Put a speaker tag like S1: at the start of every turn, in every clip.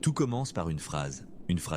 S1: Tout commence par une phrase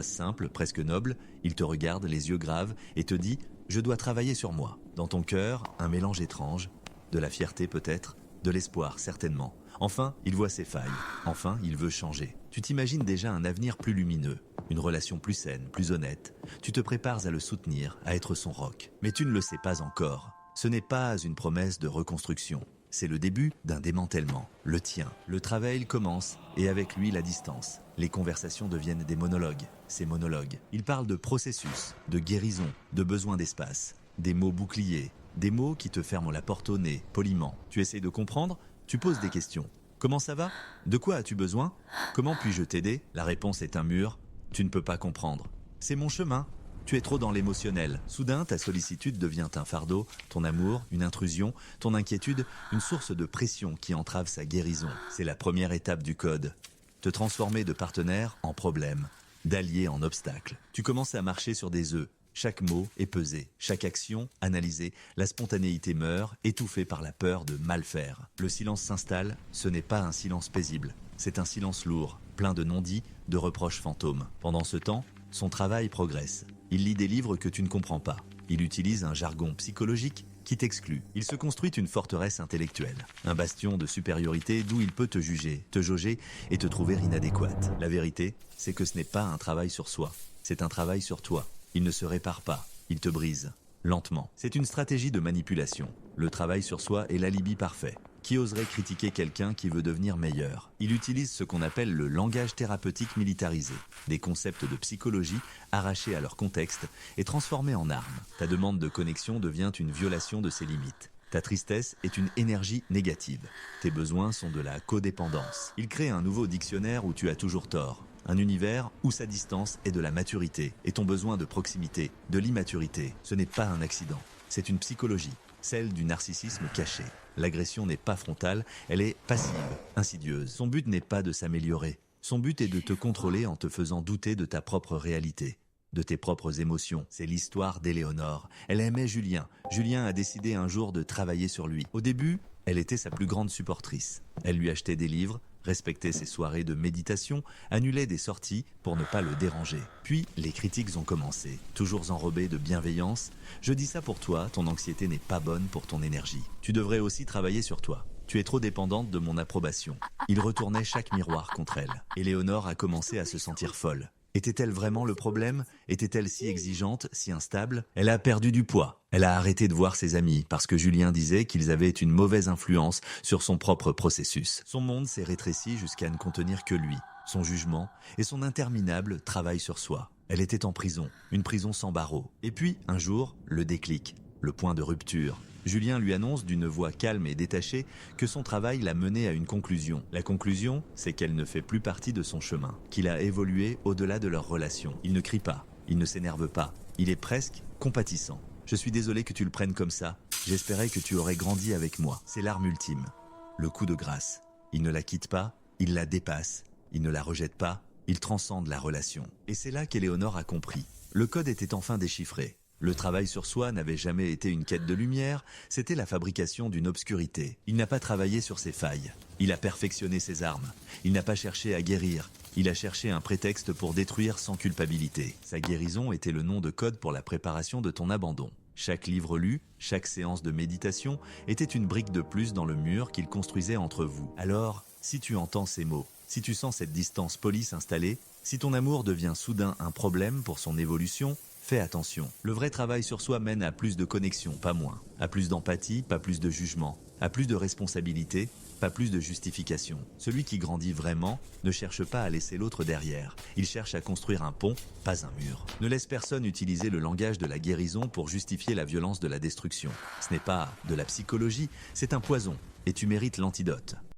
S1: simple, presque noble. Il te regarde, les yeux graves, et te dit « Je dois travailler sur moi ». Dans ton cœur, un mélange étrange, de la fierté peut-être, de l'espoir certainement. Enfin, il voit ses failles. Enfin, il veut changer. Tu t'imagines déjà un avenir plus lumineux, une relation plus saine, plus honnête. Tu te prépares à le soutenir, à être son roc. Mais tu ne le sais pas encore. Ce n'est pas une promesse de reconstruction. C'est le début d'un démantèlement, le tien. Le travail commence, et avec lui la distance. Les conversations deviennent des monologues. Ces monologues, ils parlent de processus, de guérison, de besoin d'espace. Des mots boucliers, des mots qui te ferment la porte au nez, poliment. Tu essaies de comprendre, tu poses des questions. Comment ça va? De quoi as-tu besoin? Comment puis-je t'aider? La réponse est un mur. Tu ne peux pas comprendre. C'est mon chemin. Tu es trop dans l'émotionnel. Soudain, ta sollicitude devient un fardeau, ton amour, une intrusion, ton inquiétude, une source de pression qui entrave sa guérison. C'est la première étape du code. Te transformer de partenaire en problème, d'allié en obstacle. Tu commences à marcher sur des œufs. Chaque mot est pesé, chaque action analysée, la spontanéité meurt, étouffée par la peur de mal faire. Le silence s'installe, ce n'est pas un silence paisible, c'est un silence lourd, plein de non-dits, de reproches fantômes. Pendant ce temps, son travail progresse. Il lit des livres que tu ne comprends pas. Il utilise un jargon psychologique qui t'exclut. Il se construit une forteresse intellectuelle, un bastion de supériorité d'où il peut te juger, te jauger et te trouver inadéquate. La vérité, c'est que ce n'est pas un travail sur soi, c'est un travail sur toi. Il ne se répare pas, il te brise, lentement. C'est une stratégie de manipulation. Le travail sur soi est l'alibi parfait. Qui oserait critiquer quelqu'un qui veut devenir meilleur? Il utilise ce qu'on appelle le langage thérapeutique militarisé, des concepts de psychologie arrachés à leur contexte et transformés en armes. Ta demande de connexion devient une violation de ses limites. Ta tristesse est une énergie négative. Tes besoins sont de la codépendance. Il crée un nouveau dictionnaire où tu as toujours tort. Un univers où sa distance est de la maturité et ton besoin de proximité, de l'immaturité. Ce n'est pas un accident, c'est une psychologie, celle du narcissisme caché. L'agression n'est pas frontale, elle est passive, insidieuse. Son but n'est pas de s'améliorer. Son but est de te contrôler en te faisant douter de ta propre réalité, de tes propres émotions. C'est l'histoire d'Éléonore. Elle aimait Julien. Julien a décidé un jour de travailler sur lui. Au début, elle était sa plus grande supportrice. Elle lui achetait des livres, respectait ses soirées de méditation, annulait des sorties pour ne pas le déranger. Puis, les critiques ont commencé, toujours enrobées de bienveillance. Je dis ça pour toi, ton anxiété n'est pas bonne pour ton énergie. Tu devrais aussi travailler sur toi. Tu es trop dépendante de mon approbation. Il retournait chaque miroir contre elle. Éléonore a commencé à se sentir folle. Était-elle vraiment le problème? Était-elle si exigeante, si instable? Elle a perdu du poids. Elle a arrêté de voir ses amis parce que Julien disait qu'ils avaient une mauvaise influence sur son propre processus. Son monde s'est rétréci jusqu'à ne contenir que lui, son jugement et son interminable travail sur soi. Elle était en prison, une prison sans barreaux. Et puis, un jour, le déclic, le point de rupture. Julien lui annonce d'une voix calme et détachée que son travail l'a mené à une conclusion. La conclusion, c'est qu'elle ne fait plus partie de son chemin, qu'il a évolué au-delà de leur relation. Il ne crie pas, il ne s'énerve pas, il est presque compatissant. Je suis désolé que tu le prennes comme ça, j'espérais que tu aurais grandi avec moi. C'est l'arme ultime, le coup de grâce. Il ne la quitte pas, il la dépasse, il ne la rejette pas, il transcende la relation. Et c'est là qu'Éléonore a compris. Le code était enfin déchiffré. Le travail sur soi n'avait jamais été une quête de lumière, c'était la fabrication d'une obscurité. Il n'a pas travaillé sur ses failles, il a perfectionné ses armes. Il n'a pas cherché à guérir, il a cherché un prétexte pour détruire sans culpabilité. Sa guérison était le nom de code pour la préparation de ton abandon. Chaque livre lu, chaque séance de méditation était une brique de plus dans le mur qu'il construisait entre vous. Alors, si tu entends ces mots, si tu sens cette distance polie s'installer, si ton amour devient soudain un problème pour son évolution, fais attention. Le vrai travail sur soi mène à plus de connexion, pas moins. À plus d'empathie, pas plus de jugement. À plus de responsabilité, pas plus de justification. Celui qui grandit vraiment ne cherche pas à laisser l'autre derrière. Il cherche à construire un pont, pas un mur. Ne laisse personne utiliser le langage de la guérison pour justifier la violence de la destruction. Ce n'est pas de la psychologie, c'est un poison. Et tu mérites l'antidote.